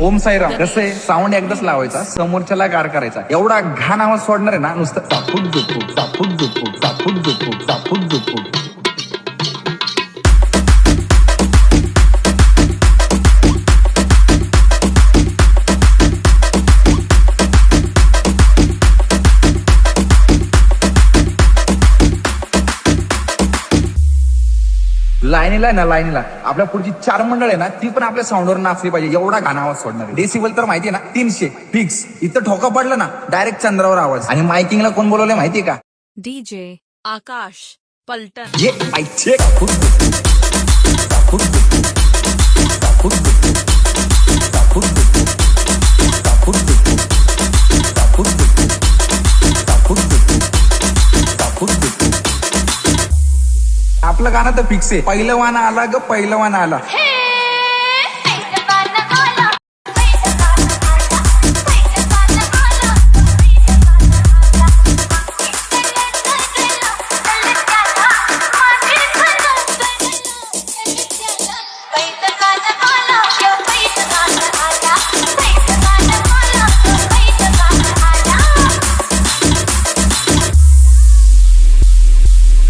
ओम साईराम. कसं आहे, साऊंड एकदाच लावायचा, समोरच्याला गार करायचा. एवढा घाण आवाज सोडणार आहे ना, नुसतं चापूक झुपूक चापूक झुपूक चापूक झुपूक चापूक झुपूक. लाईनीला ना, लाईनीला आपल्या पुढची 4 मंडळ आहे ना, ती पण आपल्या साऊंडवर नाचली पाहिजे. एवढा घाण आवाज सोडणार आहे. डेसिबल तर माहितीये ना, 300 फिक्स. इथं ठोका पडलं ना, डायरेक्ट चंद्रावर आवाज. आणि मायकिंगला कोण बोलवलंय माहितीये का? डीजे आकाश पलटण. ये आईचे चापूक झुपूक चापूक झुपूक चापूक झुपूक चापूक झुपूक चापूक झुपूक चापूक झुपूक चापूक झुपूक चापूक झुपूक. आपलं गाणं तर फिक्स आहे. पहिलं वाना आला ग, पहिलं वाना आला.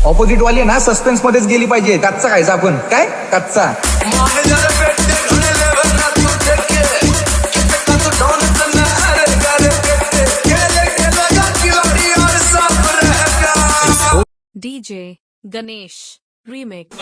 ऑपोजिट वाली ना सस्पेन्स मध्येच गेली पाहिजे. कच्चा खायचा आपण, काय कच्चा. DJ Ganesh remake.